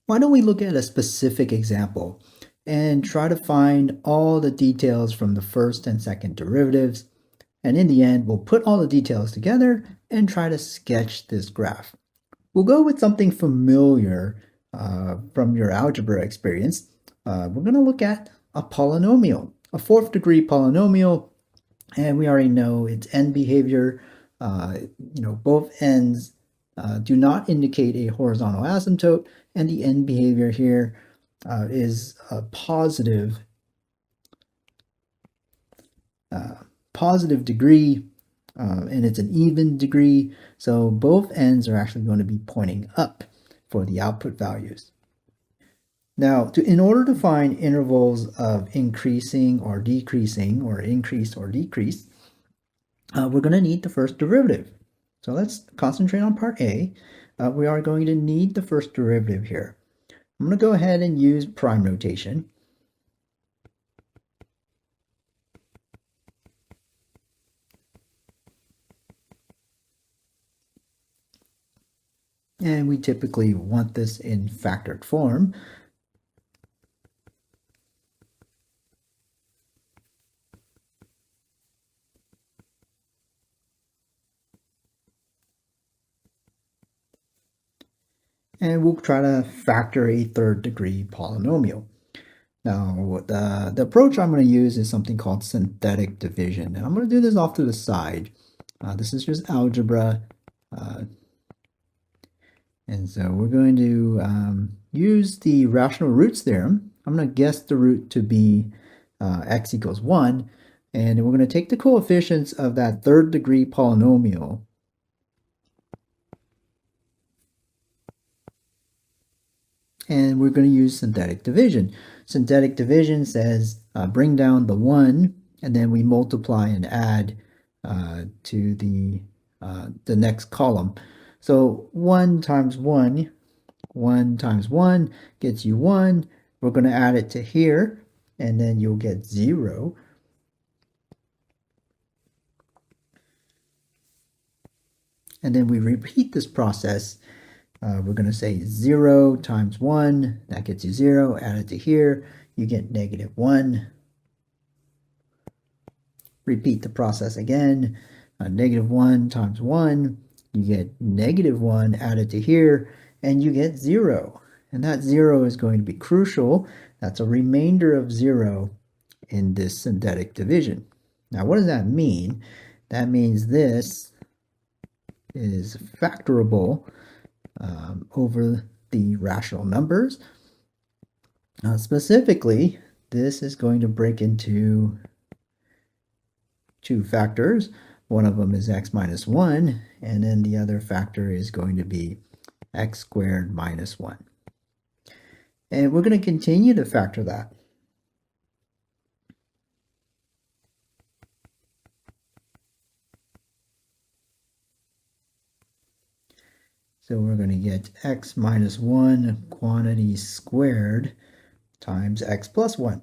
Why don't we look at a specific example and try to find all the details from the first and second derivatives, and in the end we'll put all the details together and try to sketch this graph. We'll go with something familiar from your algebra experience. We're going to look at a polynomial, a fourth degree polynomial, and we already know its end behavior. Both ends do not indicate a horizontal asymptote, and the end behavior here is a positive degree, and it's an even degree, so both ends are actually going to be pointing up for the output values. Now, in order to find intervals of increasing or decreasing, or increase or decrease, we're going to need the first derivative. So let's concentrate on part A. We are going to need the first derivative here. I'm going to go ahead and use prime notation. And we typically want this in factored form. And we'll try to factor a third degree polynomial. Now, the approach I'm going to use is something called synthetic division. And I'm going to do this off to the side. This is just algebra. And so we're going to use the rational roots theorem. I'm going to guess the root to be x equals 1. And we're going to take the coefficients of that third degree polynomial. And we're going to use synthetic division. Synthetic division says bring down the 1, and then we multiply and add to the next column. So 1 times 1, 1 times 1 gets you 1. We're going to add it to here, and then you'll get 0. And then we repeat this process. We're going to say 0 times 1, that gets you 0, add it to here, you get negative 1. Repeat the process again, negative 1 times 1, you get negative 1, add it to here, and you get 0. And that 0 is going to be crucial. That's a remainder of 0 in this synthetic division. Now, what does that mean? That means this is factorable over the rational numbers. Specifically, this is going to break into two factors. One of them is x minus 1, and then the other factor is going to be x squared minus 1. And we're going to continue to factor that. So we're going to get x minus 1 quantity squared times x plus 1.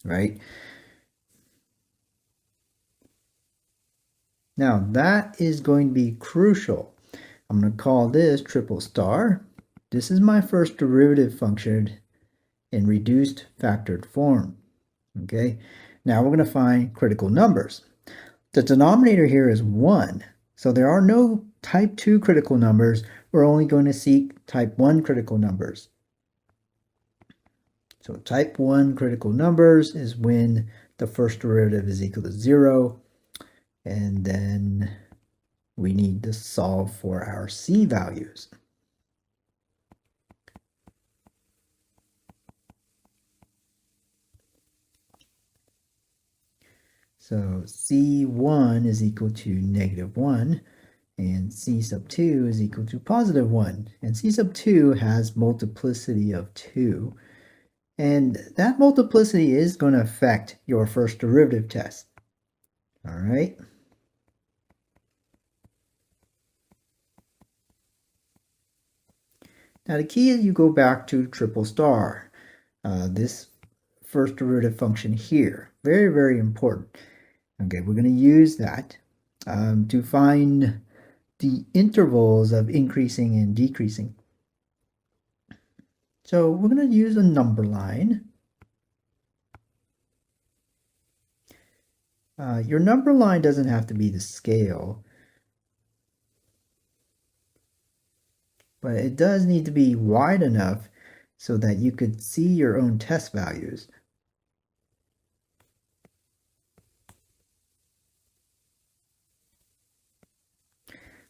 Right? Now that is going to be crucial. I'm going to call this triple star. This is my first derivative function in reduced factored form. Okay? Now we're going to find critical numbers. The denominator here is 1, so there are no type 2 critical numbers. We're only going to seek type 1 critical numbers. So type 1 critical numbers is when the first derivative is equal to 0, and then we need to solve for our c values. So c1 is equal to negative 1, and c sub 2 is equal to positive 1. And c sub 2 has multiplicity of 2. And that multiplicity is going to affect your first derivative test. All right. Now the key is you go back to triple star. This first derivative function here. Very, very important. Okay, we're going to use that to find the intervals of increasing and decreasing. So we're going to use a number line. Your number line doesn't have to be the scale, but it does need to be wide enough so that you could see your own test values.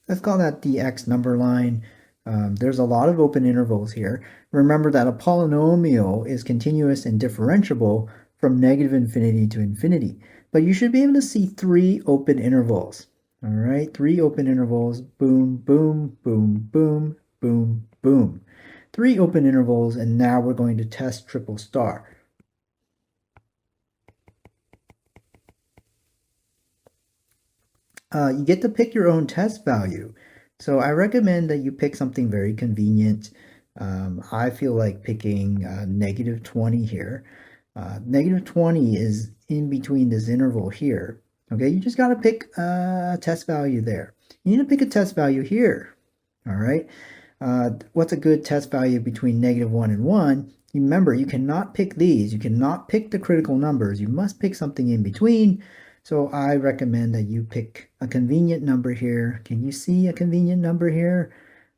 Let's call that the x number line. There's a lot of open intervals here. Remember that a polynomial is continuous and differentiable from negative infinity to infinity. But you should be able to see 3 open intervals. All right, 3 open intervals, boom, boom, boom, boom, boom, boom. 3 open intervals, and now we're going to test triple star. You get to pick your own test value. So I recommend that you pick something very convenient. I feel like picking negative 20 here. Negative 20 is in between this interval here. Okay, you just got to pick a test value there. You need to pick a test value here. All right, what's a good test value between negative 1 and 1? Remember, you cannot pick these. You cannot pick the critical numbers. You must pick something in between. So I recommend that you pick a convenient number here. Can you see a convenient number here?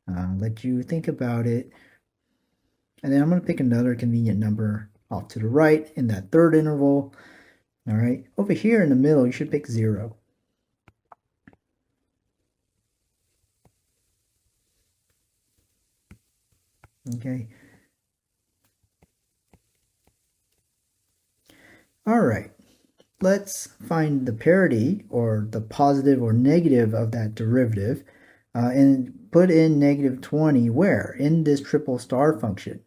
Let you think about it. And then I'm going to pick another convenient number off to the right in that third interval. All right, over here in the middle, you should pick 0. Okay. All right. Let's find the parity, or the positive or negative of that derivative, and put in negative 20 where? In this triple star function.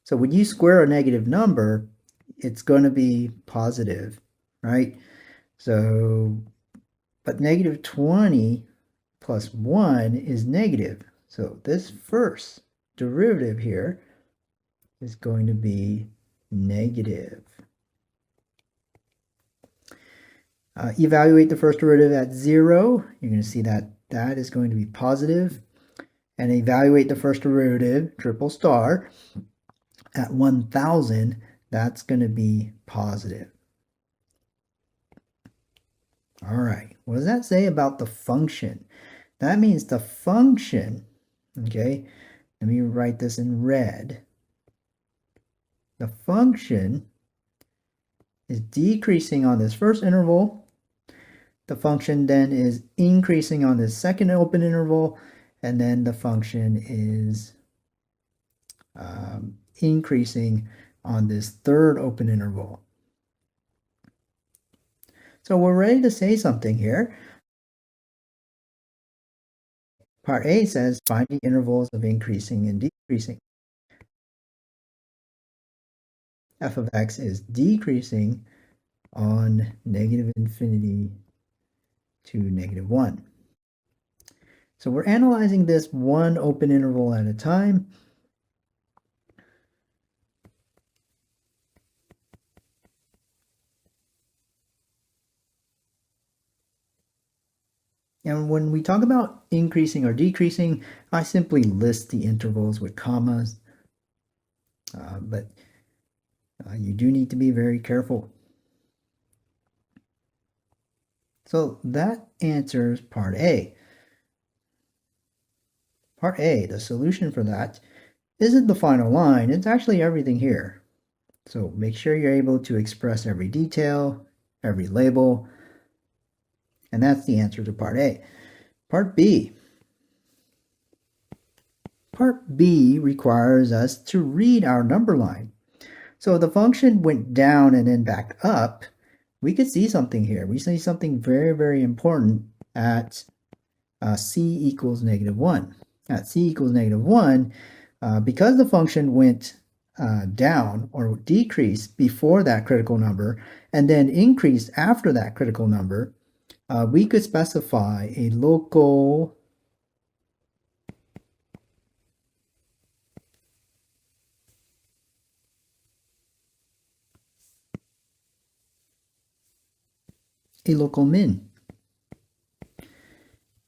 So when you square a negative number, it's going to be positive, right? So, but negative 20 plus 1 is negative. So this first derivative here is going to be negative. Evaluate the first derivative at 0. You're going to see that that is going to be positive. And evaluate the first derivative, triple star, at 1,000. That's going to be positive. All right. What does that say about the function? That means the function, okay, let me write this in red. The function is decreasing on this first interval. The function then is increasing on this second open interval, and then the function is increasing on this third open interval. So we're ready to say something here. Part A says find the intervals of increasing and decreasing. F of x is decreasing on negative infinity to negative 1. So we're analyzing this one open interval at a time. And when we talk about increasing or decreasing, I simply list the intervals with commas. But you do need to be very careful. So that answers part A. Part A, the solution for that, isn't the final line. It's actually everything here. So make sure you're able to express every detail, every label, and that's the answer to part A. Part B. Part B requires us to read our number line. So if the function went down and then back up, we could see something here. We see something very, very important at c equals negative 1. At c equals negative 1, because the function went down or decreased before that critical number and then increased after that critical number, we could specify a local min.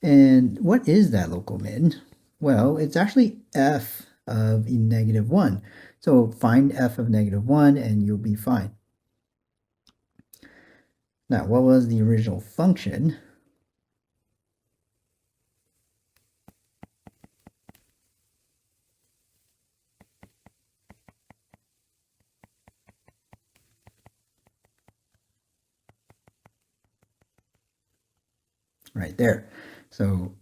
And what is that local min? Well, it's actually f of -1. So find f of -1 and you'll be fine. Now, what was the original function? Right there. So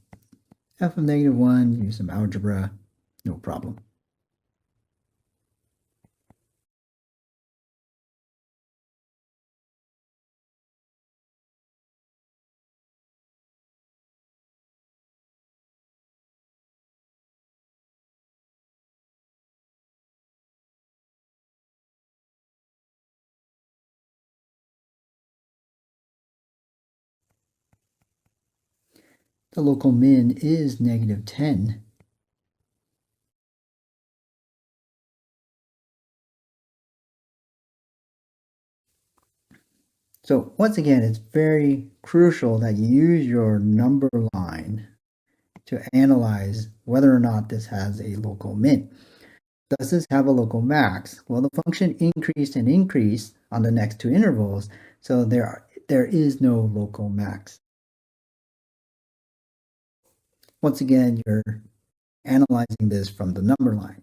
f of -1, use some algebra, no problem. The local min is -10. So once again, it's very crucial that you use your number line to analyze whether or not this has a local min. Does this have a local max? Well, the function increased and increased on the next two intervals, so there is no local max. Once again, you're analyzing this from the number line.